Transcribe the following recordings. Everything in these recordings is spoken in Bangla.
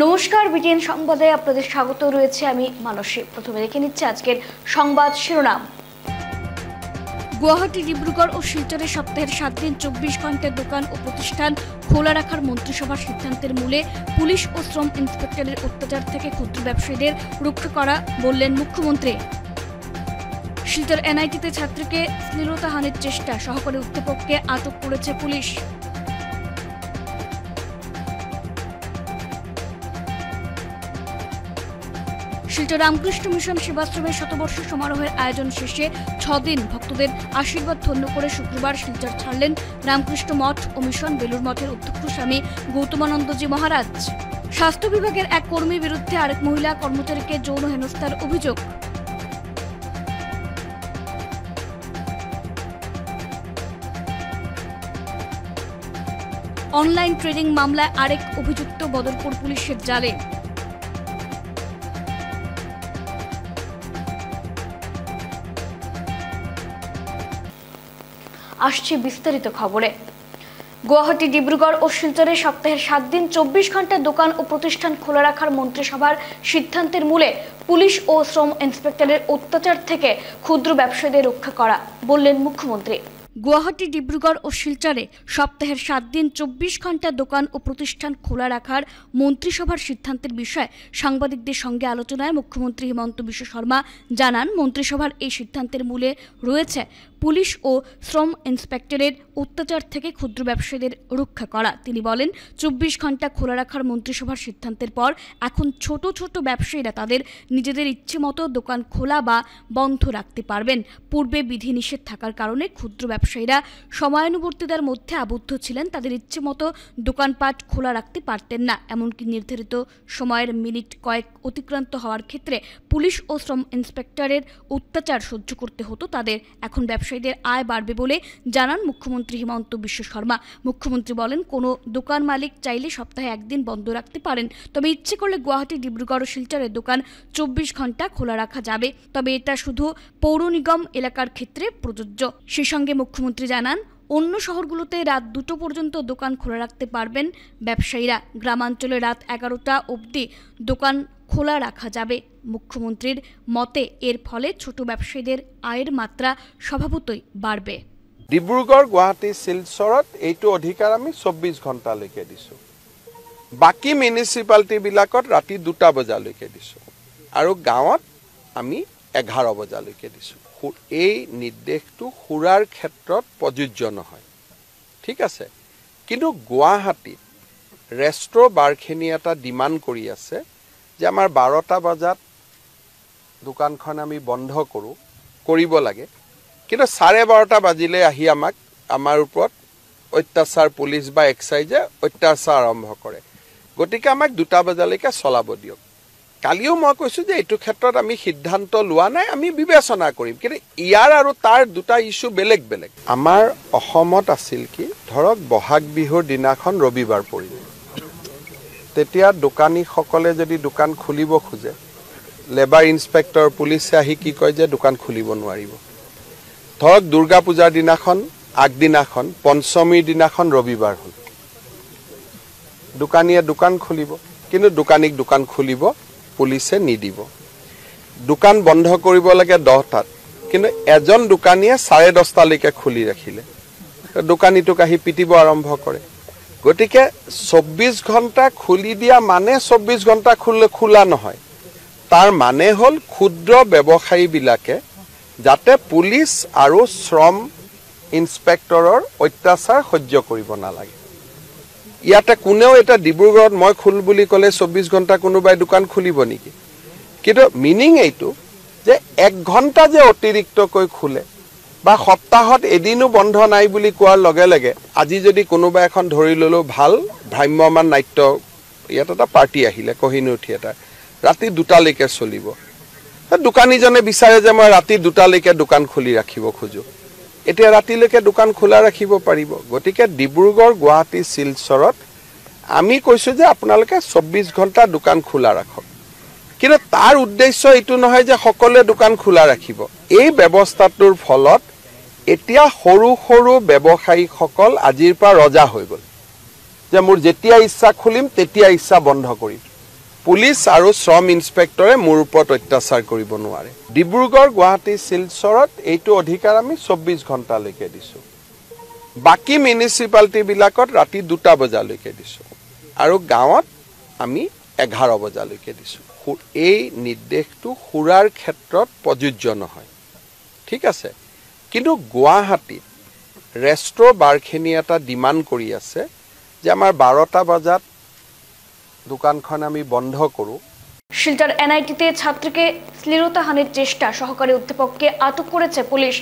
নমস্কার, বিটিএন সংবাদে আপনাদের স্বাগত রয়েছে আমি মানসী। প্রথমে দেখে নিচ্ছে আজকের সংবাদ শিরোনাম। গুয়াহাটি, ডিব্রুগড় ও শিলচরে সপ্তাহের 7 দিন 24 ঘন্টা দোকান ও প্রতিষ্ঠান খোলা রাখার মন্ত্রিসভার সিদ্ধান্তের মূলে পুলিশ ও শ্রম ইন্সপেক্টরের অত্যাচার থেকে ক্ষুদ্র ব্যবসায়ীদের রক্ষা করা বললেন মুখ্যমন্ত্রী। শিলচর এনআইটিতে ছাত্রীকে শ্লীলতাহানির চেষ্টা, সহকারী অধ্যাপককে আটক করেছে পুলিশ। শিলচর রামকৃষ্ণ মিশন সেবাশ্রমের শতবর্ষ সমারোহের আয়োজন শেষে 6 দিন ভক্তদের আশীর্বাদ ধন্য করে শুক্রবার শিলচর ছাড়লেন রামকৃষ্ণ মঠ ও মিশন বেলুর মঠের অধ্যক্ষ স্বামী গৌতমানন্দজি মহারাজ। স্বাস্থ্য বিভাগের এক কর্মীর বিরুদ্ধে আরেক মহিলা কর্মচারীকে যৌন হেনস্থার অভিযোগ। অনলাইন ট্রেডিং মামলায় আরেক অভিযুক্ত বদরপুর পুলিশের জালে। আসছে বিস্তারিত খবরে। গুয়াহাটি, ডিব্রুগড় ও শিলচরে সপ্তাহের 7 দিন 24 ঘন্টা দোকান ও প্রতিষ্ঠান খোলা রাখার মন্ত্রিসভার সিদ্ধান্তের মূলে পুলিশ ও শ্রম ইন্সপেক্টরের অত্যাচার থেকে ক্ষুদ্র ব্যবসায়ীদের রক্ষা করা বললেন মুখ্যমন্ত্রী। গুয়াহাটি, ডিব্রুগড় ও শিলচরে সপ্তাহের 7 দিন 24 ঘন্টা দোকান ও প্রতিষ্ঠান খোলা রাখার মন্ত্রিসভার সিদ্ধান্তের বিষয়ে সাংবাদিকদের সঙ্গে আলোচনায় মুখ্যমন্ত্রী হিমন্ত বিশ্ব শর্মা জানান, মন্ত্রিসভার এই সিদ্ধান্তের মূলে রয়েছে পুলিশ ও শ্রম ইন্সপেক্টরের অত্যাচার থেকে ক্ষুদ্র ব্যবসায়ীদের রক্ষা করা। তিনি বলেন, 24 ঘন্টা খোলা রাখার মন্ত্রিসভার সিদ্ধান্তের পর এখন ছোট ছোট ব্যবসায়ীরা তাদের নিজেদের ইচ্ছে মতো দোকান খোলা বা বন্ধ রাখতে পারবেন। পূর্বে বিধিনিষেধ থাকার কারণে ক্ষুদ্র ব্যবসায়ীরা সময়ানুবর্তিতার মধ্যে আবদ্ধ ছিলেন, তাদের ইচ্ছে মতো দোকানপাট খোলা রাখতে পারতেন না। এমনকি নির্ধারিত সময়ের মিনিট কয়েক অতিক্রান্ত হওয়ার ক্ষেত্রে পুলিশ ও শ্রম ইন্সপেক্টরের অত্যাচার সহ্য করতে হতো তাদের। এখন ব্যবসায়ীদের আয় বাড়বে বলে জানান মুখ্যমন্ত্রী হিমন্ত বিশ্ব শর্মা। মুখ্যমন্ত্রী বলেন, কোনো দোকান মালিক চাইলে সপ্তাহে 1 দিন বন্ধ রাখতে পারেন, তবে ইচ্ছে করলে গুয়াহাটি, ডিব্রুগড় ও শিলচরের দোকান 24 ঘন্টা খোলা রাখা যাবে, তবে এটা শুধু পৌর নিগম এলাকার ক্ষেত্রে প্রযোজ্য। সেই সঙ্গে মুখ্যমন্ত্রী জানান, অন্য শহরগুলোতে রাত 2টো পর্যন্ত দোকান খোলা রাখতে পারবেন ব্যবসায়ীরা। গ্রামাঞ্চলে রাত 11টা অবধি দোকান খোলা রাখা যাবে। মুখ্যমন্ত্রীর মতে এর ফলে ছোট ব্যবসায়ীদের আয়ের মাত্রা স্বভাবতই বাড়বে। ডিব্ৰুগড়, গুৱাহাটী, শিলচৰত এইটো অধিকাৰ আমি 24 ঘণ্টালৈকে দিছোঁ। বাকী মিউনিচিপালিটিবিলাকত ৰাতি 2টা বজালৈকে দিছোঁ আৰু গাঁৱত আমি 11 বজালৈকে দিছোঁ। এই নিৰ্দেশটো সুৰাৰ ক্ষেত্ৰত প্ৰযোজ্য নহয়, ঠিক আছে। কিন্তু গুৱাহাটীত ৰেষ্ট্ৰ বাৰখিনি এটা ডিমাণ্ড কৰি আছে যে আমাৰ 12টা বজাত দোকানখন আমি বন্ধ কৰিব লাগে, কিন্তু 12:30 বাজিলে আহি আমাৰ ওপৰত অত্যাচাৰ পুলিচ বা এক্সাইজে অত্যাচাৰ আৰম্ভ কৰে। গতিকে আমাক 2টা বজালৈকে চলাব দিয়ক। কালিও মই কৈছোঁ যে এইটো ক্ষেত্ৰত আমি সিদ্ধান্ত লোৱা নাই, আমি বিবেচনা কৰিম, কিন্তু ইয়াৰ আৰু তাৰ 2টা ইছ্যু বেলেগ বেলেগ। আমাৰ অসমত আছিল কি, ধৰক বহাগ বিহুৰ দিনাখন ৰবিবাৰ পৰিব, তেতিয়া দোকানীসকলে যদি দোকান খুলিব খোজে, লেবাৰ ইন্সপেক্টৰ পুলিচে আহি কি কয় যে দোকান খুলিব নোৱাৰিব। ধৰক দুৰ্গা পূজাৰ দিনাখন আগদিনাখন পঞ্চমীৰ দিনাখন ৰবিবাৰ হ'ল, দোকানীয়ে দোকান খুলিব, কিন্তু দোকানীক দোকান খুলিব পুলিচে নিদিব। দোকান বন্ধ কৰিব লাগে 10টাত, কিন্তু এজন দোকানীয়ে 10:30লৈকে খুলি ৰাখিলে, দোকানীটোক আহি পিটিব আৰম্ভ কৰে। গতিকে 24 ঘণ্টা খুলি দিয়া মানে 24 ঘণ্টা খোলা নহয়, তাৰ মানে হ'ল ক্ষুদ্ৰ ব্যৱসায়ীবিলাকে যাতে পুলিচ আৰু শ্ৰম ইন্সপেক্টৰৰ অত্যাচাৰ সহ্য কৰিব নালাগে। ইয়াতে কোনেও এটা ডিব্ৰুগড়ত মই খোল বুলি ক'লে 24 ঘণ্টা কোনোবাই দোকান খুলিব নেকি? কিন্তু মিনিং এইটো যে 1 ঘণ্টা যে অতিৰিক্তকৈ খোলে বা সপ্তাহত এদিনো বন্ধ নাই বুলি কোৱাৰ লগে লগে, আজি যদি কোনোবা এখন ধৰি ল'লেও ভাল ভ্ৰাম্যমান নাট্য, ইয়াত এটা পাৰ্টি আহিলে কহিনুৰ থিয়েটাৰ, ৰাতি 2টালৈকে চলিব। দোকানীজনে বিচাৰে যে মই ৰাতি 2টালৈকে দোকান খুলি ৰাখিব খোজো, এতিয়া ৰাতিলৈকে দোকান খোলা ৰাখিব পাৰিব। গতিকে ডিব্ৰুগড়, গুৱাহাটী, শিলচৰত আমি কৈছোঁ যে আপোনালোকে 24 ঘণ্টা দোকান খোলা ৰাখক, কিন্তু তাৰ উদ্দেশ্য এইটো নহয় যে সকলোৱে দোকান খোলা ৰাখিব। এই ব্যৱস্থাটোৰ ফলত এতিয়া সৰু সৰু ব্যৱসায়ীসকল আজিৰ পৰা ৰজা হৈ গ'ল যে মোৰ যেতিয়া ইচ্ছা খুলিম তেতিয়া ইচ্ছা বন্ধ কৰিম। পুলিচ আৰু শ্ৰম ইন্সপেক্টৰে মোৰ ওপৰত অত্যাচাৰ কৰিব নোৱাৰে ডিব্ৰুগড় গুৱাহাটী শিলচৰত এইটো অধিকাৰ আমি 24 ঘণ্টালৈকে দিছো বাকি মিউনিসিপালিটি বিলাকত ৰাতি 2টা বজালৈকে দিছো আৰু গাঁৱত আমি 11 বজালৈকে দিছো এই নিৰ্দেশটো খুৰাৰ ক্ষেত্ৰত প্ৰযোজ্য নহয় ঠিক আছে কিন্তু গুৱাহাটীত ৰেষ্ট্ৰ বাৰখিনি এটা ডিমান্ড কৰি আছে যে আমাৰ 12টা বজাত দোকানখন আমি বন্ধ কৰো শিলচর এনআইটিতে ছাত্রীকে শ্লীলতাহানির চেষ্টা সহকারী অধ্যাপককে আটক করেছে পুলিশ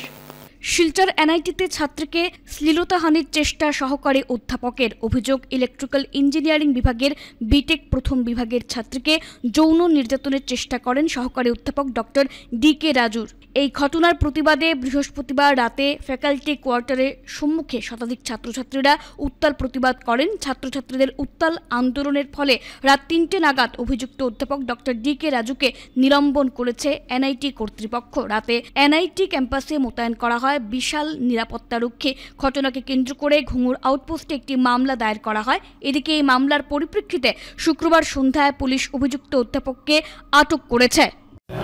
শিলচর এনআইটিতে ছাত্রীকে শ্লীলতাহানির চেষ্টা সহকারী অধ্যাপকের অভিযোগ ইলেকট্রিক্যাল ইঞ্জিনিয়ারিং বিভাগের বিটেক প্রথম বিভাগের ছাত্রীকে যৌন নির্যাতনের চেষ্টা করেন সহকারী অধ্যাপক ডক্টর ডি.কে. রাজুর এই ঘটনার প্রতিবাদে বৃহস্পতিবার রাতে ফ্যাকাল্টি কোয়ার্টারের সম্মুখে শতাধিক ছাত্রছাত্রীরা উত্তাল প্রতিবাদ করেন ছাত্রছাত্রীদের উত্তাল আন্দোলনের ফলে রাত 3টে নাগাদ অভিযুক্ত অধ্যাপক ডক্টর ডি.কে. রাজুকে নিলম্বন করেছে এনআইটি কর্তৃপক্ষ রাতে এনআইটি ক্যাম্পাসে মোতায়েন করা হয় বিশাল নিরাপত্তারক্ষী ঘটনাকে কেন্দ্র করে ঘুঙুর আউটপোস্টে একটি মামলা দায়ের করা হয় এদিকে এই মামলার পরিপ্রেক্ষিতে শুক্রবার সন্ধ্যায় পুলিশ অভিযুক্ত অধ্যাপককে আটক করেছে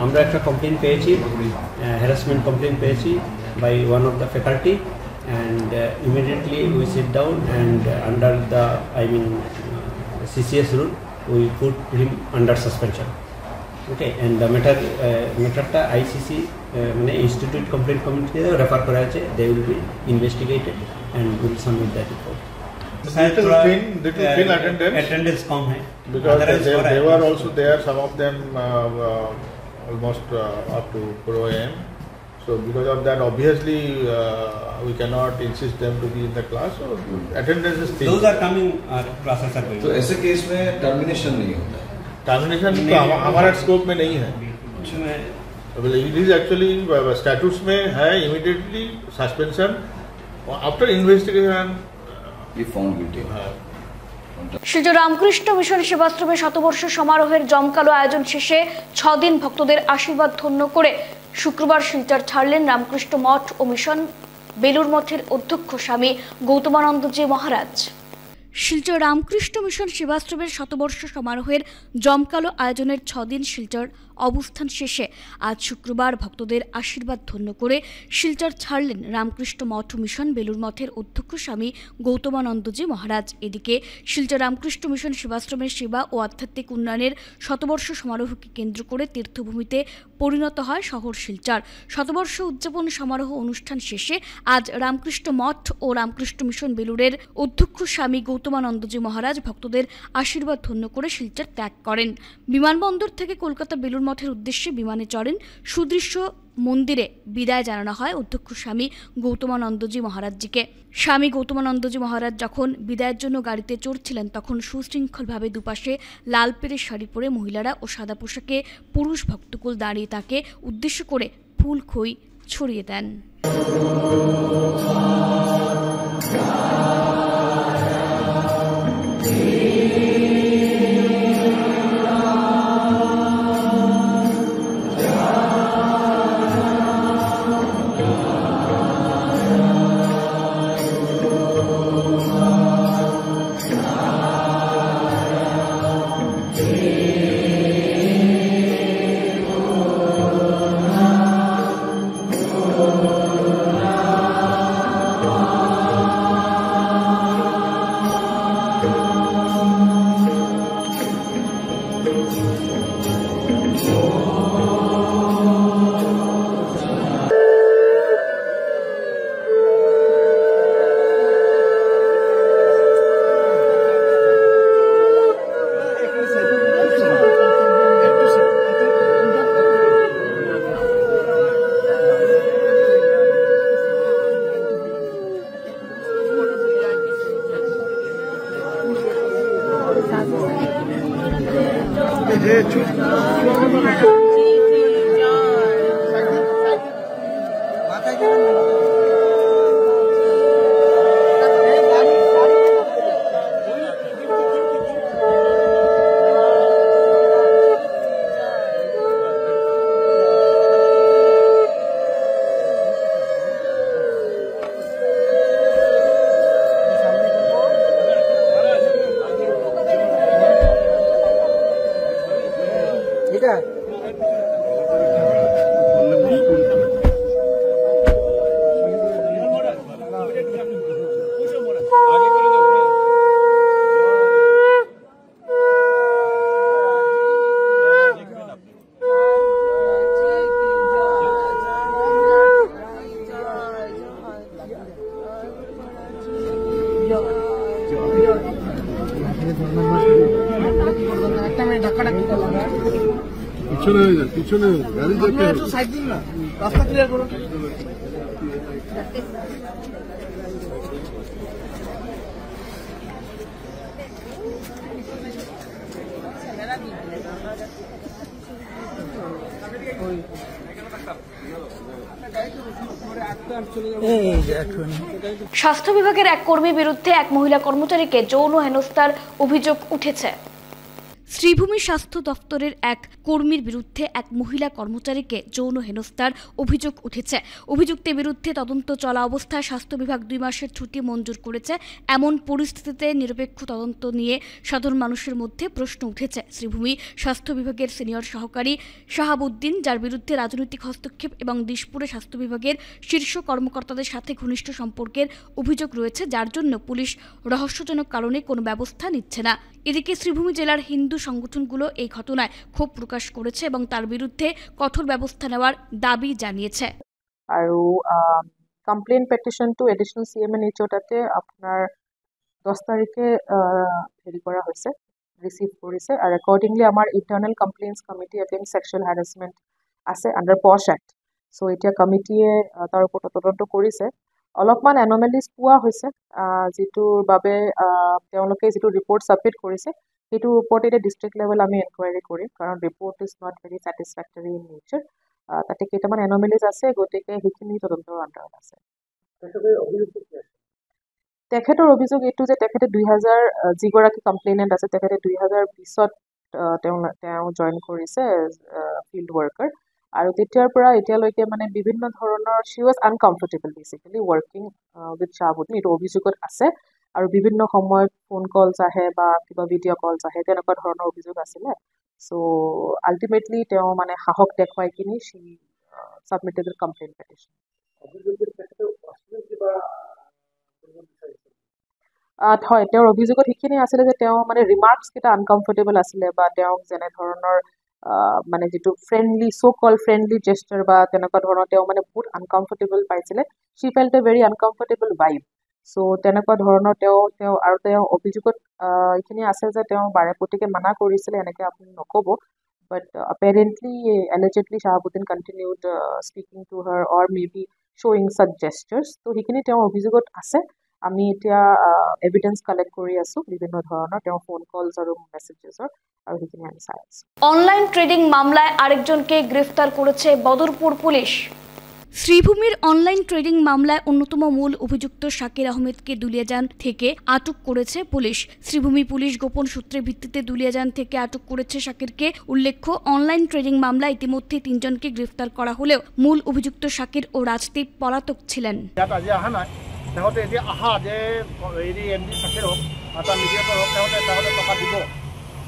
আমরা একটা কমপ্লেইন পেয়েছি হ্যারাসমেন্ট কমপ্লেইন পেয়েছি by one of the faculty and immediately we sit down and under the CCS rule we put him under suspension okay and the ম্যাটারটা ICC মানে ইনস্টিটিউট কমপ্লেইন কমিটিতে রেফার করা হয়েছে they will be investigated and will submit that report attendance कम है because they were also there some of them almost up to 4 AM so because of that obviously we cannot insist them to be in the class so attendance is those are coming classes are going तो ऐसे केस में टर्मिनेशन नहीं होता टर्मिनेशन तो हमारा स्कोप में नहीं है it is actually statutes में है immediately suspension after investigation if found guilty Silchar Ramakrishna mission সেবাশ্রমের শতবর্ষ সমারোহের জমকালো আয়োজন শেষে 6 দিন ভক্তদের আশীর্বাদ ধন্য করে শুক্রবার শিলচর ছাড়লেন রামকৃষ্ণ মঠ ও মিশন বেলুর মঠের অধ্যক্ষ স্বামী গৌতমানন্দজি মহারাজ শিলচর রামকৃষ্ণ মিশন সেবাশ্রমের শতবর্ষ সমারোহের জমকালো আয়োজনের 6 দিন শিলচর অবস্থান শেষে আজ শুক্রবার ভক্তদের আশীর্বাদ ধন্য করে শিলচর ছাড়লেন রামকৃষ্ণ মঠ ও মিশন বেলুর মঠের অধ্যক্ষ স্বামী গৌতমানন্দজি মহারাজ এদিকে শিলচর রামকৃষ্ণ মিশন সেবাশ্রমের সেবা ও আধ্যাত্মিক উন্নয়নের শতবর্ষ সমারোহকে কেন্দ্র করে তীর্থভূমিতে পরিণত হয় শহর শিলচর শতবর্ষ উদযাপন সমারোহ অনুষ্ঠান শেষে আজ রামকৃষ্ণ মঠ ও রামকৃষ্ণ মিশন বেলুরের অধ্যক্ষ স্বামী গৌতমানন্দজি মহারাজ ভক্তদের আশীর্বাদ ধন্য করে শিলচর ত্যাগ করেন বিমানবন্দর থেকে কলকাতা বেলুর মঠের উদ্দেশ্যে বিমানে চড়েন সুদৃশ্য মন্দিরে বিদায় জানানো হয় অধ্যক্ষ স্বামী গৌতমানন্দজি মহারাজজিকে স্বামী গৌতমানন্দজি মহারাজ যখন বিদায়ের জন্য গাড়িতে চড়ছিলেন তখন সুশৃঙ্খলভাবে দুপাশে লাল পেড়ের শাড়ি পরে মহিলারা ও সাদা পোশাকে পুরুষ ভক্তকুল দাঁড়িয়ে তাকে উদ্দেশ্য করে ফুল খই ছড়িয়ে দেন পিছনে গাড়ি দেখতে রাস্তা ক্লিয়ার করুন। স্বাস্থ্য বিভাগের এক কর্মীর বিরুদ্ধে এক মহিলা কর্মচারীকে যৌন হেনস্থার অভিযোগ উঠেছে। শ্রীভূমি স্বাস্থ্য দপ্তরের এক কর্মীর বিরুদ্ধে এক মহিলা কর্মচারীকে যৌন হেনস্থার অভিযোগ উঠেছে। অভিযুক্তের বিরুদ্ধে তদন্ত চলা অবস্থায় স্বাস্থ্য বিভাগ 2 মাসের ছুটি মঞ্জুর করেছে। এমন পরিস্থিতিতে নিরপেক্ষ তদন্ত নিয়ে সাধারণ মানুষের মধ্যে প্রশ্ন উঠেছে। শ্রীভূমি স্বাস্থ্য বিভাগের সিনিয়র সহকারী শাহাবুদ্দিন, যার বিরুদ্ধে রাজনৈতিক হস্তক্ষেপ এবং দিশপুরে স্বাস্থ্য বিভাগের শীর্ষ কর্মকর্তাদের সাথে ঘনিষ্ঠ সম্পর্কের অভিযোগ রয়েছে, যার জন্য পুলিশ রহস্যজনক কারণে কোনো ব্যবস্থা নিচ্ছে না। এদিকে শ্রীভূমি জেলার হিন্দু সংগঠনগুলো এই ঘটনায় ক্ষোভ প্রকাশ করেছে এবং তার বিরুদ্ধে কঠোর ব্যবস্থা নেওয়ার দাবি জানিয়েছে। আৰু complaint petition to additional CMN ওটাতে আপনার 10 তারিখে হেৰি কৰা হৈছে, রিসিভ কৰিছে। আৰু একর্ডিংলি আমাৰ internal complaints committee against sexual harassment আছে আন্ডার পশ অ্যাক্ট। সো এতিয়া কমিটিয়ে তাৰ ওপৰত তদন্ত কৰিছে। অলপমান এনমেলিজ পোৱা হৈছে, যিটোৰ বাবে তেওঁলোকে যিটো ৰিপৰ্ট ছাবমিট কৰিছে সেইটোৰ ওপৰত এতিয়া ডিষ্ট্ৰিক্ট লেভেল আমি এনকুৱাৰী কৰিম, কাৰণ report is not very satisfactory in nature. তাতে কেইটামান এনমেলিজ আছে, গতিকে সেইখিনি তদন্তৰ আণ্ডাৰত আছে। তেখেতৰ অভিযোগ এইটো যে তেখেতে 2000 যিগৰাকী কমপ্লেইনেণ্ট আছে তেখেতে 2020ত তেওঁ জইন কৰিছে ফিল্ড ৱৰ্কাৰ, আৰু তেতিয়াৰ পৰা এতিয়ালৈকে মানে বিভিন্ন ধৰণৰ she was uncomfortable basically working with Shahabuddin, এইটো অভিযোগত আছে। আৰু বিভিন্ন সময়ত ফোন কলছ আহে বা কিবা ভিডিঅ' কলছ আহে, তেনেকুৱা ধৰণৰ অভিযোগ আছিলে। চ' আল্টিমেটলি তেওঁ মানে সাহস দেখুৱাই কিনি she submitted A complain petition. হয়, তেওঁৰ অভিযোগত সেইখিনি আছিলে যে তেওঁ মানে ৰিমাৰ্কছ কেইটা আনকমফৰ্টেবল আছিলে, বা তেওঁক যেনে ধৰণৰ মানে যিটো ফ্ৰেণ্ডলি কল ফ্ৰেণ্ডলি জেষ্টাৰ বা তেনেকুৱা ধৰণৰ তেওঁ মানে বহুত আনকমফৰ্টেবল পাইছিলে। She felt a very uncomfortable vibe. চ' তেনেকুৱা ধৰণৰ তেওঁ অভিযোগত এইখিনি আছে যে তেওঁ বাৰেপতিকে মানা কৰিছিলে এনেকৈ আপুনি নক'ব, but apparently allegedly Shahabuddin continued speaking to her or maybe showing such gestures. তো সেইখিনি তেওঁ অভিযোগত আছে। আমি এতিয়া এভিডেন্স কালেক্ট কৰি আছো বিভিন্ন ধৰণৰ তেওঁ ফোন কলছ আৰু মেছেজেছৰ, আৰু সেইখিনি আমি চাই আছো। অনলাইন ট্রেডিং মামলায় আরেকজনকে গ্রেফতার করেছে বদরপুর পুলিশ। শ্রীভূমির অনলাইন ট্রেডিং মামলায় অন্যতম মূল অভিযুক্ত শাকির আহমেদকে দুলিয়াজান থেকে আটক করেছে পুলিশ। শ্রীভূমি পুলিশ গোপন সূত্রের ভিত্তিতে দুলিয়াজান থেকে আটক করেছে শাকিরকে। উল্লেখ্য, অনলাইন ট্রেডিং মামলায় ইতিমধ্যে 3 জনকে গ্রেফতার করা হলেও মূল অভিযুক্ত শাকির ও রাজদীপ পলাতক ছিলেন। তাহলে এতিয়া আহা যে হেৰি MD শাকিৰ হওক এটা মিডিয়েটৰ হওক তাহলে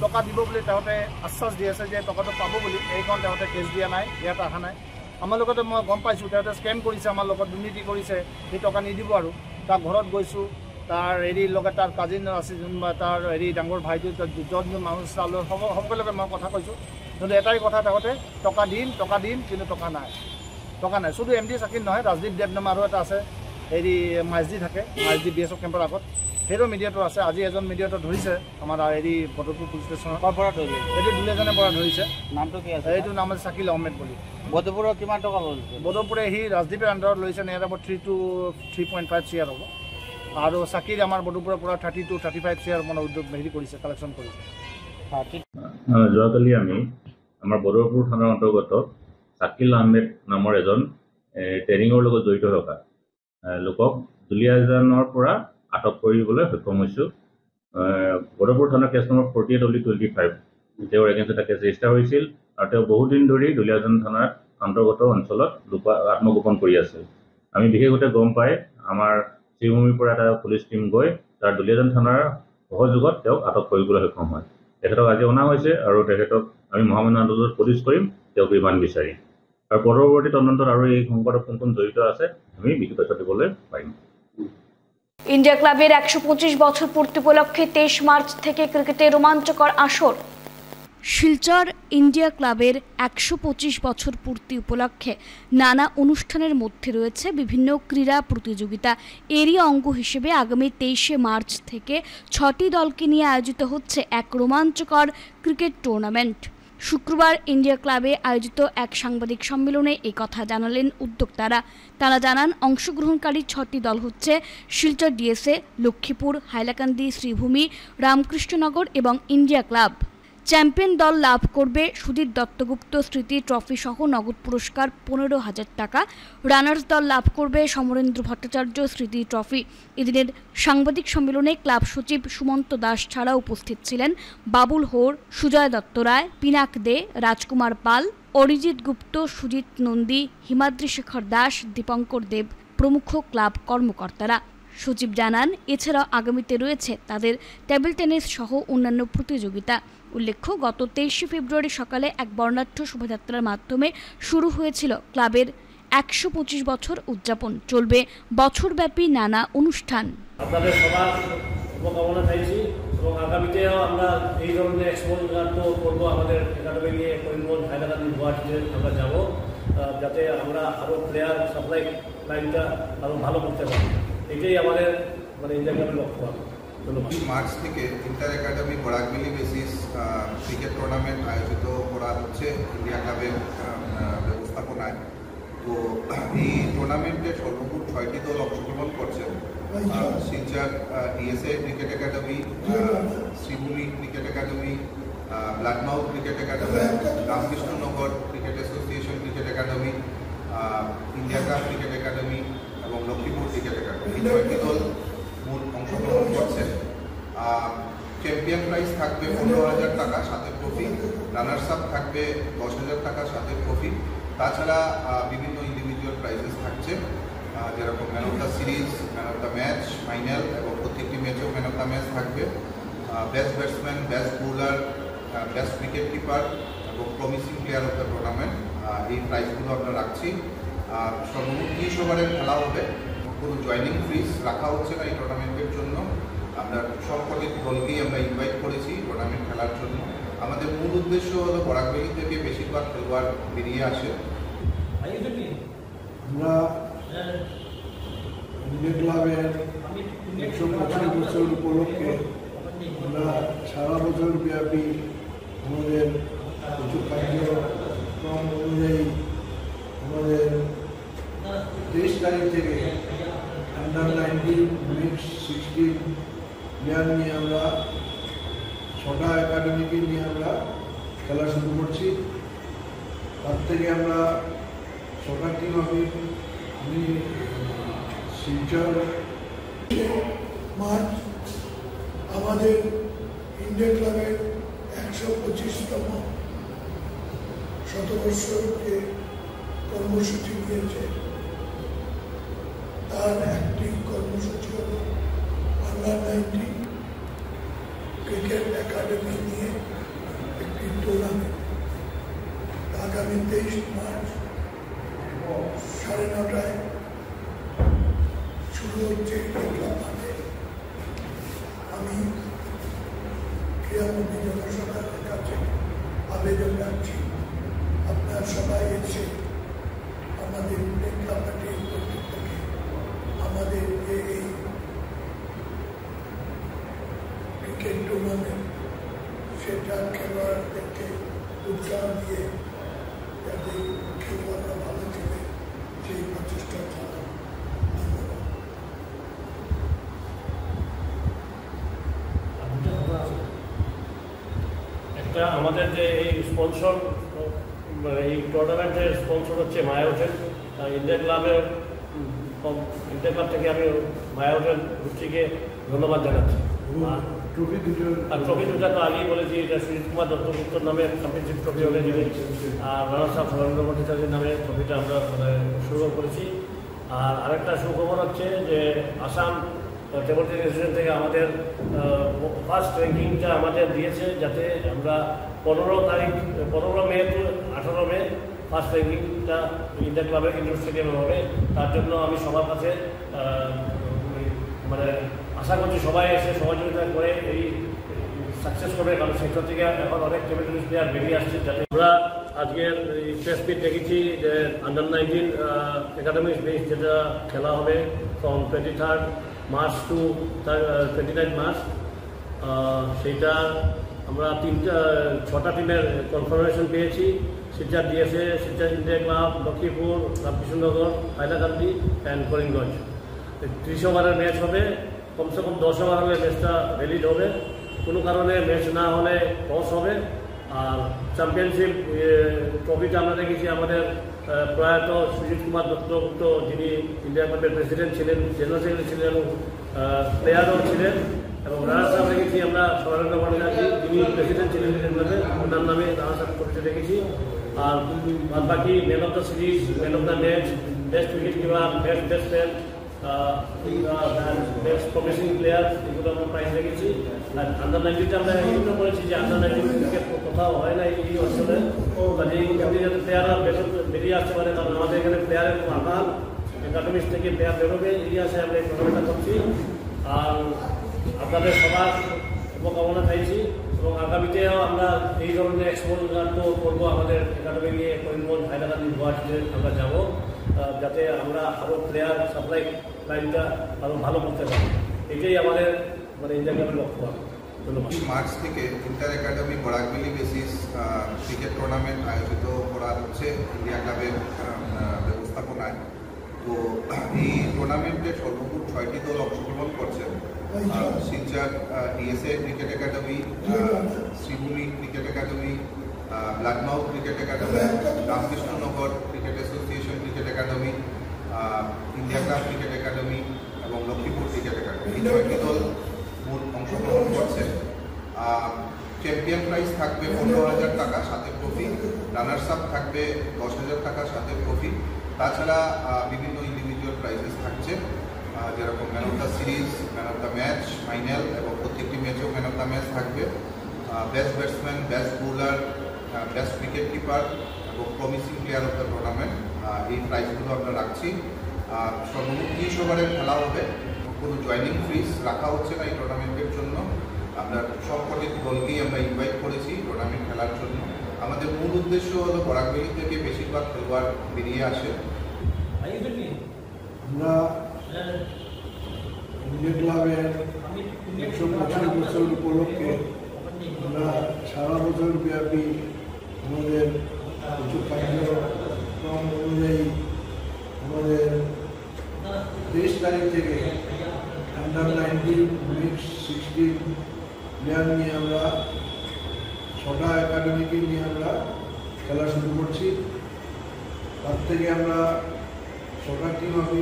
টকা দিব বুলি তাহলে আশ্বাস দি আছে যে টকাটো পাব বুলি। এইখন তাহলে কেছ দিয়া নাই, ইয়াত অহা নাই। আমাৰ লগতে মই গম পাইছোঁ তাহলে স্কেম কৰিছে, আমাৰ লগত দুৰ্নীতি কৰিছে, সেই টকা নিদিব। আৰু তাৰ ঘৰত গৈছোঁ, তাৰ হেৰিৰ লগত তাৰ কাজিন আছে যোনবা তাৰ হেৰি ডাঙৰ ভাইটো দুজন মানুহ চালৰ সকলোকে মই কথা কৈছোঁ, কিন্তু এটাই কথা তাহলে টকা দিম কিন্তু টকা নাই। শুধু MD শাকিৰ নহয়, ৰাজদীপ দেৱ নামৰ আৰু এটা আছে, হেৰি মাইজদি থাকে, মাইজদি BSF কেম্পৰ আগত, সেইটো মিডিয়েটৰ আছে। আজি এজন মিডিয়েটৰ ধৰিছে আমাৰ হেৰি বদৰপুৰ পুলিচ ষ্টেচনৰ পৰা ধৰিলে, এইটো দুলিয়াজানৰ পৰা ধৰিছে। নামটো কি আছে? এইটো নাম আছে শাকিল আহমেদ বুলি। বদৰপুৰত কিমান টকা লৈছে? বদৰপুৰে সি ৰাজদীপৰ আণ্ডাৰত লৈছে, নিয়াৰ about 3 to 3.5 CR হ'ব। আৰু শাকিৰ আমাৰ বদৰপুৰৰ পৰা 30 to 35 CR মানে উদ্যোগ হেৰি কৰিছে, কালেকশ্যন কৰিছে। যোৱাকালি আমি আমাৰ বদৰপুৰ থানাৰ অন্তৰ্গত শাকিল আহমেদ নামৰ এজন ট্ৰেডিঙৰ লগত জড়িত থকা লোকক দুলিয়াজানৰ পৰা আটক কৰিবলৈ সক্ষম হৈছোঁ। বদৰপুৰ থানাৰ কেছ নম্বৰ 48/25 তেওঁৰ এগেইনষ্ট এটা কেছ ৰেজিষ্টাৰ হৈছিল, আৰু তেওঁ বহুদিন ধৰি দুলিয়াজান থানাৰ অন্তৰ্গত অঞ্চলত আত্মগোপন কৰি আছিল। আমি বিশেষভাৱে গম পাই আমাৰ শ্ৰীভূমিৰ পৰা এটা পুলিচ টীম গৈ তাৰ দুলিয়াজান থানাৰ সহযোগত তেওঁক আটক কৰিবলৈ সক্ষম হয়। তেখেতক আজি অনা হৈছে, আৰু তেখেতক আমি মহামান্য আদালতত পুলিচ কৰিম তেওঁক ৰিমাণ্ড বিচাৰি। আৰু পৰৱৰ্তী তদন্তত আৰু এই সংকটত কোন জড়িত আছে আমি বিশেষ তথ্য দিবলৈ পাৰিম। ইন্ডিয়া ক্লাবের 125 বছর পূর্তি উপলক্ষে 23 মার্চ থেকে ক্রিকেটে রোমাঞ্চকর আসর। শিলচর ইন্ডিয়া ক্লাবের ১২৫ বছর পূর্তি উপলক্ষে নানা অনুষ্ঠানের মধ্যে রয়েছে বিভিন্ন ক্রীড়া প্রতিযোগিতা। এরই অঙ্গ হিসেবে আগামী ২৩শে মার্চ থেকে ৬টি দলকে নিয়ে আয়োজিত হচ্ছে এক রোমাঞ্চকর ক্রিকেট টুর্নামেন্ট। শুক্রবার ইন্ডিয়া ক্লাবে আয়োজিত এক সাংবাদিক সম্মেলনে এই কথা জানালেন উদ্যোক্তারা। তারা জানান, অংশগ্রহণকারী ৬টি দল হচ্ছে শিলচর ডিএসএ, লক্ষ্মীপুর, হাইলাকান্দি, শ্রীভূমি, রামকৃষ্ণনগর এবং ইন্ডিয়া ক্লাব। চ্যাম্পিয়ন দল লাভ করবে সুধীর দত্তগুপ্ত স্মৃতি ট্রফি সহ নগদ পুরস্কার ১৫,০০০ টাকা। রানার্স দল লাভ করবে সমরেন্দ্র ভট্টাচার্য স্মৃতি ট্রফি। এদিনের সাংবাদিক সম্মেলনে ক্লাব সচিব সুমন্ত দাস ছাড়া উপস্থিত ছিলেন বাবুল হোর, সুজয় দত্ত রায়, পিনাক দে, রাজকুমার পাল, অরিজিৎ গুপ্ত, সুজিত নন্দী, হিমাদ্রি শেখর দাস, দীপঙ্কর দেব প্রমুখ ক্লাব কর্মকর্তারা। সচিব জানান, এছাড়াও আগামীতে রয়েছে তাদের টেবিল টেনিস সহ অন্যান্য প্রতিযোগিতা। উল্লেখ্য, গত ২৩শে ফেব্রুয়ারি সকালে এক বর্ণাঢ্য শোভাযাত্রার মাধ্যমে শুরু হয়েছিল ক্লাবের ১২৫ বছর উদযাপন। চলবে বছরব্যাপী নানা অনুষ্ঠান। আপনাদের সবার শুভকামনা চাইছি এবং আগামীতেও আমরা এই ধরনের এক্সপোজার তো করবো। আমাদের একাডেমি নিয়ে করিমগঞ্জ, হায়দ্রাবাদ, গুয়াহাটিতে আমরা যাব, যাতে আমরা আরও প্লেয়ার সাপ্লাই লাইনটা আরও ভালো করতে পারি। এটাই আমাদের ইন্ডিয়া ক্লাবের লক্ষ্য। মার্চ থেকে inter academy Barak Valley basis cricket tournament আয়োজিত করা হচ্ছে ইন্ডিয়া ক্লাবের ব্যবস্থাপনায়। তো এই টুর্নামেন্টে সর্বমোট ৬টি দল অংশগ্রহণ করছে। Silchar DSA cricket academy, Sribhumi cricket academy, blackmouth cricket academy, Ramakrishnanagar cricket association cricket academy, India club cricket academy এবং লক্ষ্মীপুর ক্রিকেট একাডেমি। এই ৬টি দল মূল অংশগ্রহণ করছেন। চ্যাম্পিয়ন প্রাইজ থাকবে ১৫,০০০ টাকা সাথে ট্রফি, রানার্স আপ থাকবে ১০,০০০ টাকা সাথে ট্রফি। তাছাড়া বিভিন্ন ইন্ডিভিজুয়াল প্রাইজেস থাকছে, যেরকম man of the series, man of the match, final এবং প্রত্যেকটি ম্যাচেও ম্যান অফ দ্য ম্যাচ থাকবে। Best batsman, best bowler, best wicket keeper এবং promising player of the tournament, এই প্রাইজগুলো আমরা রাখছি। সর্বমোট ৩০ ওভারের খেলা হবে। কোনো জয়নিং ফিস রাখা হচ্ছে না এই টুর্নামেন্টের জন্য। আমরা সবকটি দলকেই আমরা ইনভাইট করেছি টুর্নামেন্ট খেলার জন্য। আমাদের মূল উদ্দেশ্য হলো বরাকবেলি থেকে বেশিরভাগ খেলোয়াড় বেরিয়ে আসে। আমরা ইন্ডিয়া ক্লাবের ১২৫ বছর উপলক্ষে আমরা সারা বছর ব্যাপী আমাদের কিছু কার্যক্রম অনুযায়ী আমাদের ২৩ তারিখ থেকে আন্ডার-19, মিক্স-16 প্লেয়ার নিয়ে আমরা ৬টা একাডেমিকে নিয়ে আমরা খেলা শুরু করছি। তার থেকে আমরা ৬টা টিম আমি শিলচর মার্চ আমাদের ইন্ডিয়া ক্লাবের ১২৫তম শতবর্ষকে কর্মসূচি নিয়েছে। তার একটি কর্মসূচি হল আন্ডার-19 ক্রিকেট একাডেমি নিয়ে একটি টুর্নামেন্ট। আগামী ২৩ মার্চ ৯:৩০ শুরু হচ্ছে ক্লাব মাঠে। আমি ক্রীড়ামন্ত্রী জনসাধারণের কাছে আবেদন রাখছি, আপনার সবাই এসে আমাদের ক্লাব মাঠে আমাদের এই ক্রিকেট টুর্নামেন্ট সেটা খেলোয়াড়দেরকে উৎসাহ দিয়ে যাতে খেলোয়াড়রা ভালো খেলে সেই প্রচেষ্টা চালান। একটা আমাদের যে এই স্পন্সর, এই টুর্নামেন্টের স্পন্সর হচ্ছে মায়া হোটেল। ইন্ডিয়া ক্লাব থেকে আমি মায়া হোটেল রুচিকে ধন্যবাদ জানাচ্ছি। আর ট্রফি দুটা তো আগেই বলেছি, এটা সুজিত কুমার দত্তগুপ্তর নামে চ্যাম্পিয়নশিপ ট্রফি হলে যিনি, আর রানার্স আপ সমরেন্দ্র ভট্টাচার্যের নামে ট্রফিটা আমরা শুরু করেছি। আর আরেকটা সুখবর হচ্ছে যে আসাম টেবল টেনিস অ্যাসোসিয়েশন থেকে আমাদের ফার্স্ট র্যাঙ্কিংটা আমাদের দিয়েছে, যাতে আমরা 15 মে টু 18 মে ফার্স্ট র্যাঙ্কিংটা ইন্ডিয়া ক্লাবের ইন্ডোর স্টেডিয়ামে হবে। তার জন্য আমি সবার কাছে আশা করছি সবাই এসে সহযোগিতা করে এই সাকসেস করবে, কারণ সেখান থেকে এখন অনেক টেবিল টেনিস প্লেয়ার বেরিয়ে আসছে। যাতে আমরা আজকের প্রেস মিট দেখেছি যে আন্ডার-19 একাডেমি বেস যেটা খেলা হবে ফ্রম 23 মার্চ টু 29 মার্চ, সেইটা আমরা 6টা টিমের কনফার্মেশন পেয়েছি। Silchar DSA, Silchar India club, Lakshmipur, Ramkrishnanagar, Hailakandi and Karimganj. 30 ওভারের ম্যাচ হবে, কমসে কম 10 ওভার হলে ম্যাচটা ভ্যালিড হবে। কোনো কারণে ম্যাচ না হলে টস হবে। আর চ্যাম্পিয়নশিপ ট্রফিটা আমরা দেখেছি আমাদের প্রয়াত সুজিত কুমার দত্তগুপ্ত, যিনি ইন্ডিয়া ক্লাবের প্রেসিডেন্ট ছিলেন, জেনারেল সেক্রেটারি ছিলেন এবং প্লেয়ারও ছিলেন, এবং রানার্স আপ দেখেছি আমরা সৌরেন্দ্র ভট্টাচার্য, যিনি প্রেসিডেন্ট ছিলেন ওনার নামে রানার্স আপ ট্রফিটা দেখেছি। আর বাদ বাকি man of the series, man of the match, best wicket keeper, best batsman, best promising player, এগুলো আমরা প্রাইজ দেখেছি। আর আন্ডার-19টা আমরা এইগুলো করেছি যে আন্ডার-19 ক্রিকেট কোথাও হয় না এই অঞ্চলে, কাজে যাতে প্লেয়াররা বেরিয়ে আসতে পারে, কারণ আমাদের এখানে প্লেয়ারের খুব আকাল, একাডেমিস থেকে প্লেয়ার বেরোবে, এই আসে আমরা এই টুর্নামেন্টটা করছি। আর আপনাদের সবার শুভকামনা চাইছি, এবং আগামীতেও আমরা এই ধরনের এক্সপোজার তো করবো আমাদের একাডেমি নিয়ে করিমগঞ্জ, হাইলাকান্দি, গুয়াহাটিতে আমরা যাব, যাতে আমরা আরও প্লেয়ার সাপ্লাই লাইনটা আরও ভালো করতে পারি। এটাই আমাদের ইন্ডিয়া ক্লাবের লক্ষ্য। ধন্যবাদ। মার্চ থেকে inter academy Barak Valley basis cricket tournament আয়োজিত করা হচ্ছে ইন্ডিয়া ক্লাবের ব্যবস্থাপনায়। তো এই টুর্নামেন্টে সর্বমোট 6টি দল অংশগ্রহণ করছেন। Silchar DSA cricket academy, Sribhumi cricket academy, blackmouth cricket academy, Ramakrishnanagar cricket association cricket academy, India club cricket academy এবং লক্ষ্মীপুর ক্রিকেট একাডেমি, এই 6টি দল মোট অংশগ্রহণ করছেন। চ্যাম্পিয়ন প্রাইজ থাকবে 15,000 টাকা সাথে ট্রফি, রানার্স আপ থাকবে 10,000 টাকা সাথে ট্রফি। তাছাড়া বিভিন্ন ইন্ডিভিজুয়াল প্রাইজেস থাকছে, যেরকম man of the series, man of the match, final, এবং প্রত্যেকটি ম্যাচেও ম্যান অফ দ্য ম্যাচ থাকবে। Best batsman, best bowler, best wicket keeper এবং promising player of the tournament, এই প্রাইজগুলো আমরা রাখছি। সর্বমোট 30 ওভারের খেলা হবে, কোনো জয়নিং ফিস রাখা হচ্ছে না এই টুর্নামেন্টের জন্য। আমরা সবকটি দলকেই আমরা ইনভাইট করেছি টুর্নামেন্ট খেলার জন্য। আমাদের মূল উদ্দেশ্য হলো বরাকবেলি থেকে বেশিরভাগ খেলোয়াড় বেরিয়ে আসে। আমরা ইন্ডিয়া ক্লাবের 125 বছর উপলক্ষে আমরা সারা বছর ব্যাপী আমাদের কিছু কার্যক্রম অনুযায়ী আমাদের 23 তারিখ থেকে আন্ডার-19, মিক্সড 16 প্লেয়ার নিয়ে আমরা 6টা একাডেমিকে নিয়ে আমরা খেলা শুরু করছি। তার থেকে আমরা 6টা টিম আমি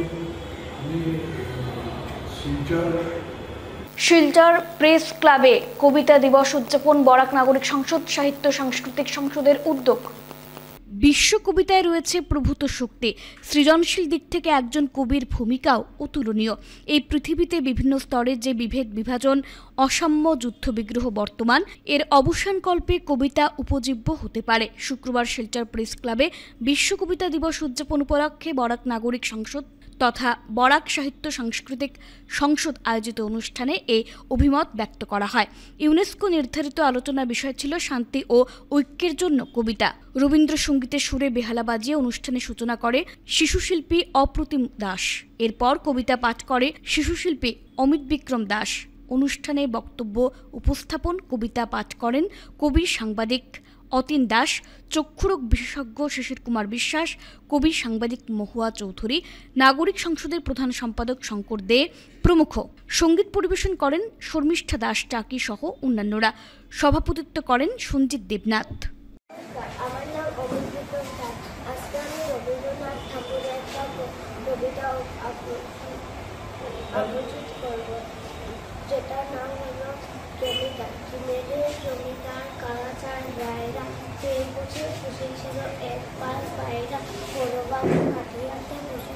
শিলচর প্রেস ক্লাবে কবিতা দিবস উদযাপন বরাক নাগরিক সংসদ, সাহিত্য সাংস্কৃতিক সংসদের উদ্যোগ। বিশ্ব কবিতায় রয়েছে প্রভূত শক্তি। সৃজনশীল দিক থেকে একজন কবির ভূমিকাও অতুলনীয়। এই পৃথিবীতে বিভিন্ন স্তরে যে বিভেদ, বিভাজন, অসাম্য, যুদ্ধবিগ্রহ বর্তমান, এর অবসানকল্পে কবিতা উপজীব্য হতে পারে। শুক্রবার শিলচর প্রেস ক্লাবে বিশ্ব কবিতা দিবস উদযাপন উপলক্ষে বরাক নাগরিক সংসদ তথা বরাক সাহিত্য সাংস্কৃতিক সংসদ আয়োজিত অনুষ্ঠানে এই অভিমত ব্যক্ত করা হয়। ইউনেস্কো নির্ধারিত আলোচনার বিষয় ছিল শান্তি ও ঐক্যের জন্য কবিতা। রবীন্দ্রসঙ্গীতের সুরে বেহালা বাজিয়ে অনুষ্ঠানের সূচনা করে শিশুশিল্পী অপ্রতিম দাস। এরপর কবিতা পাঠ করে শিশুশিল্পী অমিত বিক্রম দাস। অনুষ্ঠানে বক্তব্য উপস্থাপন, কবিতা পাঠ করেন কবি সাংবাদিক অতীন দাস, চক্ষুরোগ বিশেষজ্ঞ শিশির কুমার বিশ্বাস, কবি সাংবাদিক মহুয়া চৌধুরী, নাগরিক সংসদের প্রধান সম্পাদক শঙ্কর দে প্রমুখ। সঙ্গীত পরিবেশন করেন শর্মিষ্ঠা দাস টাকি সহ অন্যান্যরা। সভাপতিত্ব করেন সঞ্জিত দেবনাথ। আমার নাম অমিত বিক্রম দাস। আজকে আমি রবীন্দ্রনাথ ঠাকুরের একটা কবিতা আবৃত্তি করব, যেটার নাম হলো জমিদার। মেরে জমিদার কালাচাঁদ রায়রা, সেই বছর খুশি ছিল এক পাশ পায়রা, বড়বাবু কাটিয়াতে বসে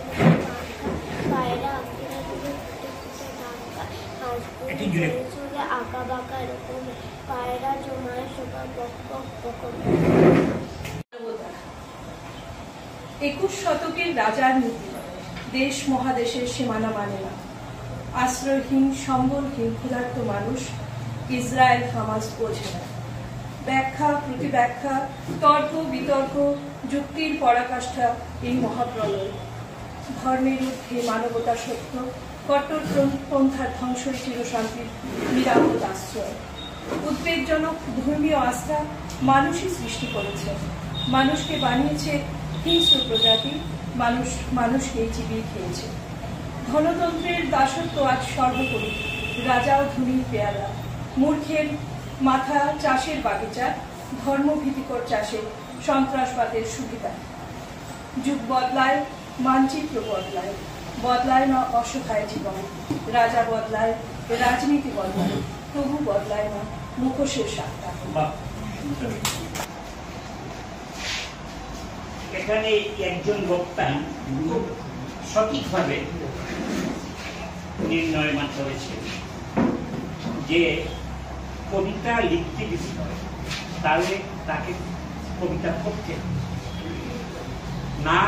পায়রা আস্তিরা তুলে ফুটে ফুটে ঢাকা, হাঁসপুরি চলে আঁকা বাঁকা এরকম পায়রা জমায় সবার বক বক বকর। 21 শতকের রাজার নীতি, দেশ মহাদেশের সীমানা মানে না। আশ্রয়হীন, সম্বলহীন ক্ষুধার্ত মানুষ ইসরায়েল হামাস বোঝে না। ব্যাখ্যা প্রতিব্যাখ্যা, তর্ক বিতর্ক, যুক্তির পরাকাষ্ঠা এই মহাপ্রলয়। ধর্মের ঊর্ধ্বে মানবতা সত্য, কট্টরপন্থার ধ্বংসই চিরশান্তির নিরাপদ আশ্রয়। উদ্বেগজনক ধর্মীয় আস্থা মানুষই সৃষ্টি করেছে, মানুষকে বানিয়েছে হিংস্র প্রজাতি, মানুষ মানুষকে চিবিয়ে খেয়েছে। ধনতন্ত্রের দাসত্ব আজ সর্বোপরি, রাজা ও ধনীর পেয়ালা, মূর্খের মাথা চাষের বাগিচা, ধর্মভীতিকর চাষে সন্ত্রাসবাদের সুবিধা। যুগ বদলায়, মানচিত্র বদলায়, বদলায় না অসহায় জীবন। রাজা বদলায়, রাজনীতি বদলায়, তবু বদলায় না মুখোশের সাথে। এখানে একজন বক্তা সঠিকভাবে নির্ণয় মান করেছে যে কবিতা লিখতে যদি হয় তাহলে তাকে কবিতা পড়তে না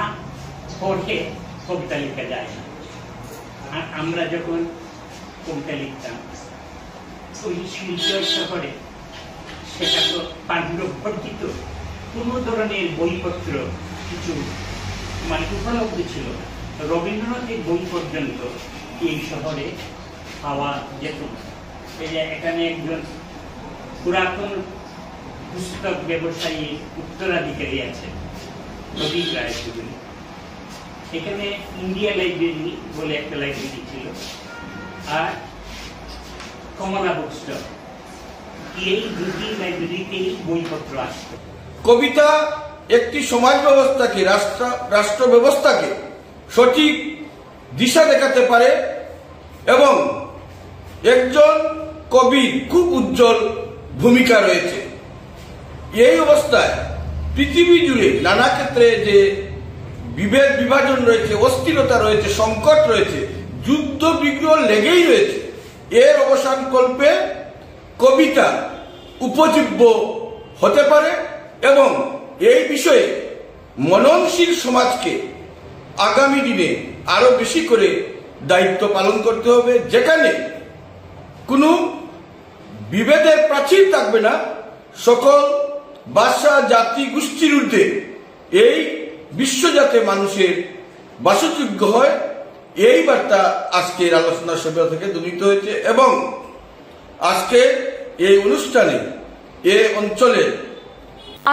পড়ে কবিতা লেখা যায় না। আর আমরা যখন কবিতা লিখতাম ওই শিল্পের শহরে সেটা তো পাণ্ডুরভর্তিত কোনো ধরনের বইপত্র কিছু উপলব্ধ ছিল না। রবীন্দ্রনাথের বই পর্যন্ত এই শহরে পাওয়া যেত না। এই যে এখানে একজন পুরাতন পুস্তক ব্যবসায়ী উত্তরাধিকারী আছে রবীন্দ্র রায়চৌধুরী। এখানে ইন্ডিয়া লাইব্রেরি বলে একটা লাইব্রেরি ছিল, আর কমলা বুক স্টল, এই দুটি লাইব্রেরিতেই বইপত্র আসত। কবিতা একটি সমাজ ব্যবস্থাকে, রাষ্ট্র ব্যবস্থাকে সঠিক দিশা দেখাতে পারে এবং একজন কবির খুব উজ্জ্বল ভূমিকা রয়েছে। এই অবস্থায় পৃথিবী জুড়ে নানা ক্ষেত্রে যে বিভেদ বিভাজন রয়েছে, অস্থিরতা রয়েছে, সংকট রয়েছে, যুদ্ধ বিগ্রহ লেগেই রয়েছে। এর অবসান কল্পে কবিতা উপজীব্য হতে পারে এবং এই বিষয়ে মননশীল সমাজকে আগামী দিনে আরো বেশি করে দায়িত্ব পালন করতে হবে, যেখানে কোনো বিভেদের প্রাচীর থাকবে না, সকল ভাষা জাতি গোষ্ঠীর ঊর্ধ্বে এই বিশ্ব যাতে মানুষের বাসযোগ্য হয়, এই বার্তা আজকের আলোচনা সভা থেকে ধ্বনিত হয়েছে। এবং আজকে এই অনুষ্ঠানে এই অঞ্চলে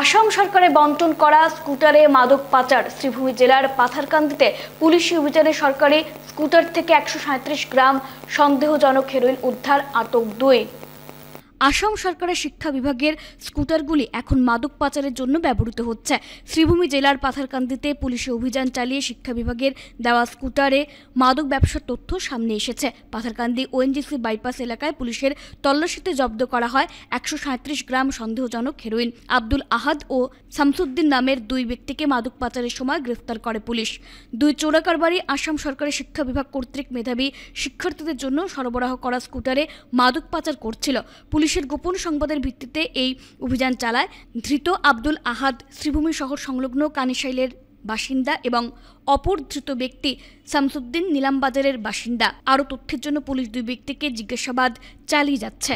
আসাম সরকারে বন্টন করা স্কুটারে মাদক পাচার। শ্রীভূমি জেলার পাথারকান্দিতে পুলিশি অভিযানে সরকারি স্কুটার থেকে 137 গ্রাম সন্দেহজনক হেরোইন উদ্ধার, আটক 2। আসাম সরকারের শিক্ষা বিভাগের স্কুটারগুলি এখন মাদক পাচারের জন্য ব্যবহৃত হচ্ছে। শ্রীভূমি জেলার পাথারকান্দিতে পুলিশি অভিযান চালিয়ে শিক্ষা বিভাগের দেওয়া স্কুটারে মাদক ব্যবসার তথ্য সামনে এসেছে। পাথারকান্দি ওএনজিসি বাইপাস এলাকায় পুলিশের তল্লাশিতে জব্দ করা হয় 137 গ্রাম সন্দেহজনক হেরোইন। আব্দুল আহাদ ও শামসুদ্দিন নামের 2 ব্যক্তিকে মাদক পাচারের সময় গ্রেফতার করে পুলিশ। 2 চোরাকারবারি আসাম সরকারের শিক্ষা বিভাগ কর্তৃক মেধাবী শিক্ষার্থীদের জন্য সরবরাহ করা স্কুটারে মাদক পাচার করছিল। পুলিশের গোপন সংবাদের ভিত্তিতে এই অভিযান চালায়। ধৃত আব্দুল আহাদ শ্রীভূমি শহর সংলগ্ন কানিশাইলের বাসিন্দা এবং অপর ধৃত ব্যক্তি শামসুদ্দিন নিলামবাজারের বাসিন্দা। আরও তথ্যের জন্য পুলিশ 2 ব্যক্তিকে জিজ্ঞাসাবাদ চালিয়ে যাচ্ছে।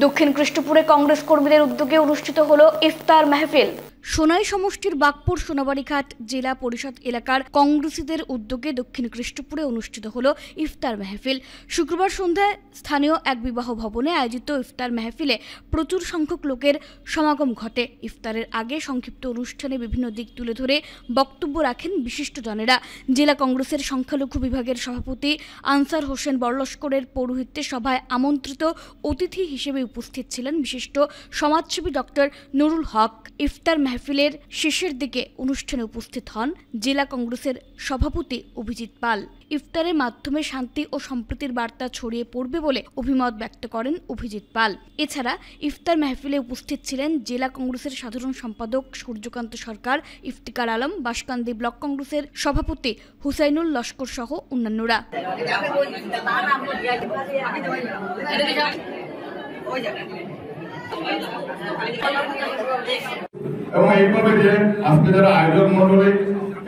দক্ষিণ কৃষ্ণপুরে কংগ্রেস কর্মীদের উদ্যোগে অনুষ্ঠিত হলো ইফতার মাহফিল। সোনাই সমষ্টির বাগপুর সোনাবাড়িঘাট জেলা পরিষদ এলাকার কংগ্রেসীদের উদ্যোগে দক্ষিণ কৃষ্ণপুরে অনুষ্ঠিত হলো ইফতার মাহফিল। শুক্রবার সন্ধ্যায় স্থানীয় এক বিবাহ ভবনে আয়োজিত ইফতার মাহফিলে প্রচুর সংখ্যক লোকের সমাগম ঘটে। ইফতারের আগে সংক্ষিপ্ত অনুষ্ঠানে বিভিন্ন দিক তুলে ধরে বক্তব্য রাখেন বিশিষ্টজনেরা। জেলা কংগ্রেসের সংখ্যালঘু বিভাগের সভাপতি আনসার হোসেন বড়লস্করের পৌরোহিত্যে সভায় আমন্ত্রিত অতিথি হিসেবে উপস্থিত ছিলেন বিশিষ্ট সমাজসেবী ডক্টর নুরুল হক। ইফতার মাহফিলের শেষের দিকে অনুষ্ঠানে উপস্থিত হন জেলা কংগ্রেসের সভাপতি অভিজিৎ পাল। ইফতারের মাধ্যমে শান্তি ও সম্প্রীতির বার্তা ছড়িয়ে পড়বে বলে অভিমত ব্যক্ত করেন অভিজিৎ পাল। এছাড়া ইফতার মাহফিলে উপস্থিত ছিলেন জেলা কংগ্রেসের সাধারণ সম্পাদক সূর্যকান্ত সরকার, ইফতিকার আলম, বাঁশকান্দি ব্লক কংগ্রেসের সভাপতি হুসাইনুল লস্কর সহ অন্যান্যরা। এবং এইভাবে যে আজকে যারা আয়োজক মন্ডলী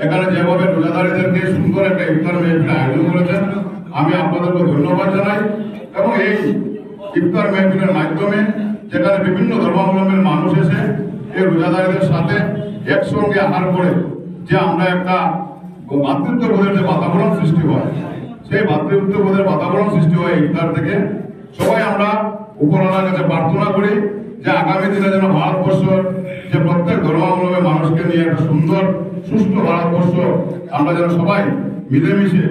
এখানে যেভাবে রোজাদারদেরকে সুন্দর একটা ইফতার মেহফিল আয়োজন করেছেন, আমি আপনাদেরকে ধন্যবাদ জানাই। এবং এই ইফতার মেহফিলের মাধ্যমে যেখানে বিভিন্ন ধর্মাবলম্বীর মানুষ এসে এই রোজাদারদের সাথে একসঙ্গে আহার করে যে আমরা একটা ভাতৃত্ববোধের যে বাতাবরণ সৃষ্টি হয়, সেই ভাতৃত্ববোধের বাতাবরণ সৃষ্টি হয় ইফতার থেকে। সবাই আমরা উপরওয়ালার কাছে প্রার্থনা করি যে আগামী দিনে যেন ভারতবর্ষ যে প্রত্যেক ধর্মাবলম্বী মানুষকে নিয়ে একটা সুন্দর সুস্থ ভারতবর্ষ আমরা যেন সবাই মিলেমিশে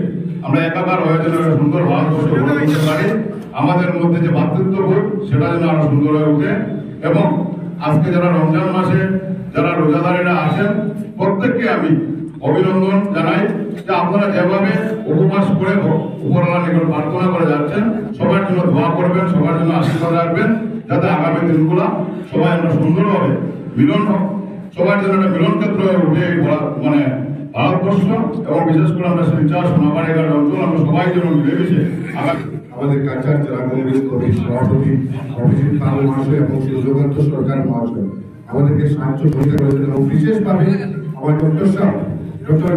আমরা একাকার হয়ে যেন একটা সুন্দর ভারতবর্ষ গড়ে তুলতে পারি। আমাদের মধ্যে যে ভাতৃত্ববোধ সেটা যেন আরো সুন্দর হয়ে ওঠে। এবং আজকে যারা রমজান মাসে যারা রোজাদারেরা আসেন প্রত্যেককে আমি অভিনন্দন জানাই যে আপনারা যেভাবে উপবাস করে উপরওয়ালার নিকট প্রার্থনা করে যাচ্ছেন, সবার জন্য দোয়া করবেন, সবার জন্য আশীর্বাদ রাখবেন, যাতে আগামী দিনগুলো সবাই আমরা সুন্দরভাবে মিলন সবার জন্য একটা মিলন ক্ষেত্র হয়ে উঠে মানে ভারতবর্ষ এবং বিশেষ করে আমরা শিলচর সোনাবাড়ি অঞ্চল আমরা সবাই যেন মিলেমিশে আমাদের কাছাড় জেলা কংগ্রেস কমিটির সভাপতি অভিজিৎ পাল মহাশয় এবং সূর্যকান্ত সরকার মহাশয় আমাদেরকে সাহায্য করতে করেছেন। এবং বিশেষভাবে আমার ডক্টর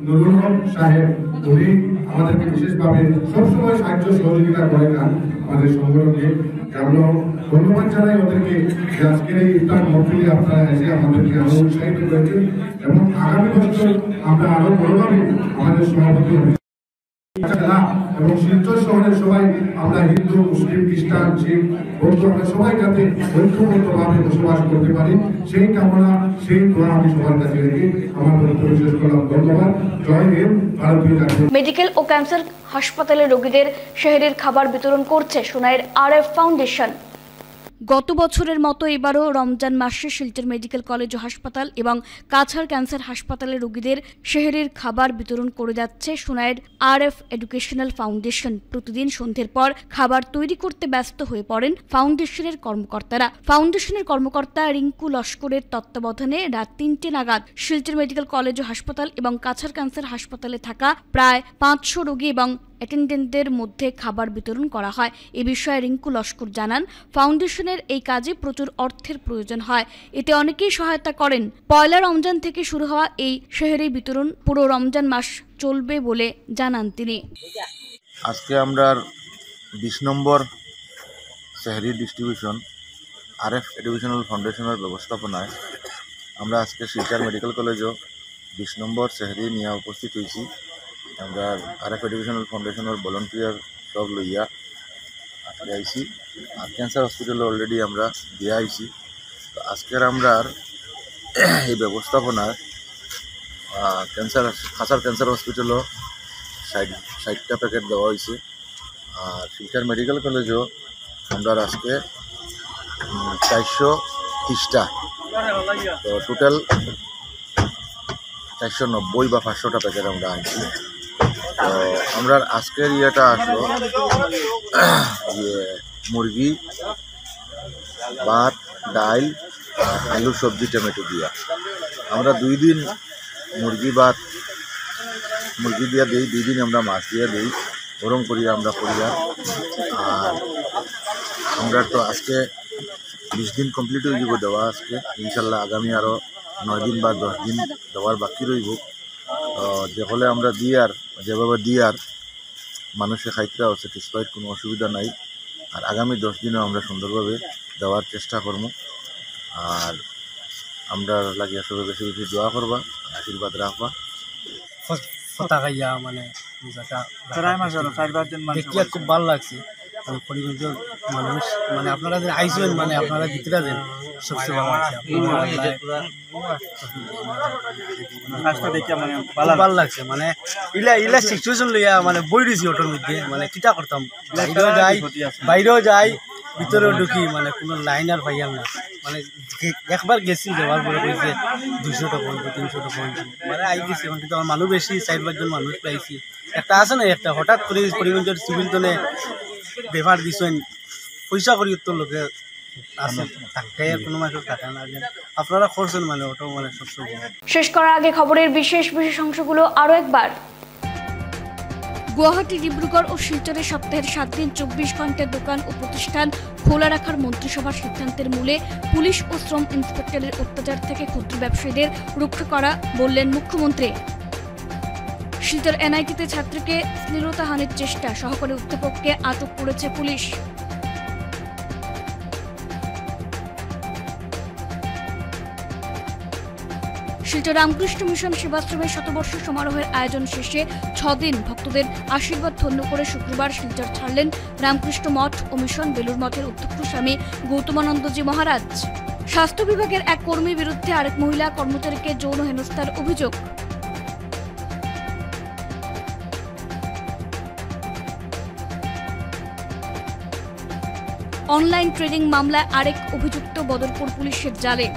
নুরুল হক সাহেব, উনি আমাদেরকে বিশেষভাবে সবসময় সাহায্য সহযোগিতা করে যান আমাদের সংগঠনকে। আমরা ধন্যবাদ জানাই ওদেরকে যে আজকের এই ইফতার মহফিলে আপনারা এসে আমাদেরকে আরো উৎসাহিত করেছেন। এবং আগামী বছর আমরা আরো বড়ভাবে আমাদের সভাপতি এবং শিলচর শহরের সবাই আমরা হিন্দু, মুসলিম, খ্রিস্টান, শিখ, বৌদ্ধ আমরা সবাই যাতে ঐক্যবদ্ধভাবে বসবাস করতে পারি সেই কামনা, সেই দোয়া আমি সবার কাছে রেখে আমার বক্তব্য শেষ করলাম। ধন্যবাদ। জয় হিন্দ, ভারতীয় জাতীয়। মেডিকেল ও ক্যান্সার হাসপাতালের রোগীদের সেহরির খাবার বিতরণ করছে সোনাইয়ের RF ফাউন্ডেশন। গত বছরের মতো এবারও রমজান মাসে শিলচর মেডিকেল কলেজ ও হাসপাতাল এবং কাছাড় ক্যান্সার হাসপাতালের রোগীদের সেহরির খাবার বিতরণ করে যাচ্ছে সোনাইয়ের RF এডুকেশনাল ফাউন্ডেশন। প্রতিদিন সন্ধ্যের পর খাবার তৈরি করতে ব্যস্ত হয়ে পড়েন ফাউন্ডেশনের কর্মকর্তারা। ফাউন্ডেশনের কর্মকর্তা রিঙ্কু লস্করের তত্ত্বাবধানে রাত ৩টে নাগাদ শিলচর মেডিকেল কলেজ ও হাসপাতাল এবং কাছাড় ক্যান্সার হাসপাতালে থাকা প্রায় ৫০০ রোগী এবং অ্যাটেন্ডেন্টদের মধ্যে খাবার বিতরণ করা হয়। এ বিষয়ে রিঙ্কু লস্কর জানান, ফাউন্ডেশনের এই কাজে প্রচুর অর্থের প্রয়োজন হয়, এতে অনেকেই সহায়তা করেন। পয়লা রমজান থেকে শুরু হওয়া এই সেহরি বিতরণ পুরো রমজান মাস চলবে বলে জানান তিনি। আজকে আমরা ২০ নম্বর সেহরি ডিস্ট্রিবিউশন RF এডুকেশনাল ফাউন্ডেশনের ব্যবস্থাপনায় আমরা আজকে শিলচর মেডিকেল কলেজও ২০ নম্বর সেহরি নিয়ে উপস্থিত হয়েছি। আমরা RF এডুকেশনাল ফাউন্ডেশনের ভলেন্টিয়ার সব লইয়া আইসি আর ক্যান্সার হসপিটালে অলরেডি আমরা দিয়ে আইসি। তো আজকের আমরা এই ব্যবস্থাপনায় কাছাড় ক্যান্সার হসপিটালও ৬০টা প্যাকেট দেওয়া হয়েছে। আর শিলচর মেডিকেল কলেজও আমরা আজকে ৪৩০টা, তো টোটাল ৪৯০ বা ৫০০টা প্যাকেট আমরা আনছি। তো আমরা আজকের ইয়েটা আসলো মুরগি, ভাত, ডাল, আলু, সবজি, টমেটো দিয়া। আমরা ২ দিন মুরগি দিয়া দিই, ২ দিন আমরা মাছ দিয়া দিই, গরম করিয়া আমরা করিয়া। আর আমরা তো আজকে ২০ দিন কমপ্লিট হয়ে যাব দেওয়া আজকে। ইনশাল্লাহ আগামী আরও ৯ দিন বা ১০ দিন দেওয়ার বাকি রইব। যেভাবে আমরা যেভাবে দিয়ার মানুষের খাইতে স্যাটিসফাইড, কোনো অসুবিধা নাই। আর আগামী 10 দিনও আমরা সুন্দরভাবে দেওয়ার চেষ্টা করব। আর আমরা লাগিয়ে সবাই বেশি বেশি দোয়া করবা, আশীর্বাদ রাখবা। মানে দেখিয়া খুব ভালো লাগছে। পরিবেশের মানুষ মানে আপনারা যে আইসেন, মানে আপনারা ভিতরে দেন সবচেয়ে ভালো লাগছে। ভালো লাগছে, মানে ইলা সিচুয়েশন লইয়া মানে বই দিয়েছি ওটার মধ্যে, মানে কিতা করতাম, বাইরেও যাই ভিতরে ঢুকি মানে কোনো লাইন আর পাইয়াম না মানে একবার গেছি যাওয়ার পরে কইছে 200 টাকা 300 টাকা মানে আই গেছি কিন্তু আমার মানুষ বেশি 4-5 জন মানুষ পাইছি একটা আছে না একটা হঠাৎ করে পরিমঞ্জর সিভিল তনে ব্যবহার দিছেন পয়সা করি উত্তর লোকে আছে থাকে কোনো মানুষ থাকে না আপনারা করছেন মানে ওটা মানে সবসময় শেষ করার আগে খবরের বিশেষ অংশগুলো আরো একবার। গুয়াহাটি, ডিব্রুগড় ও শিলচরে সপ্তাহের 7 দিন 24 ঘন্টা দোকান ও প্রতিষ্ঠান খোলা রাখার মন্ত্রিসভার সিদ্ধান্তের মূলে পুলিশ ও শ্রম ইন্সপেক্টরের অত্যাচার থেকে ক্ষুদ্র ব্যবসায়ীদের রক্ষা করা বললেন মুখ্যমন্ত্রী। শিলচর এনআইটিতে ছাত্রীকে শ্লীলতাহানির চেষ্টা, সহকারী অধ্যাপককে আটক করেছে পুলিশ। শিলচর রামকৃষ্ণ মিশন সেবাশ্রমের শতবর্ষ সমারোহের আয়োজন শেষে 6 দিন ভক্তদের আশীর্বাদ ধন্য করে শুক্রবার শিলচর ছাড়লেন রামকৃষ্ণ মঠ ও মিশন বেলুর মঠের অধ্যক্ষ স্বামী গৌতমানন্দজি মহারাজ। স্বাস্থ্য বিভাগের এক কর্মীর বিরুদ্ধে আরেক মহিলা কর্মচারীকে যৌন হেনস্থার অভিযোগ। অনলাইন ট্রেডিং মামলায় আরেক অভিযুক্ত বদরপুর পুলিশের জালে।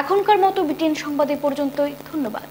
এখনকার মতো বিটিএন সংবাদ পর্যন্তই। ধন্যবাদ।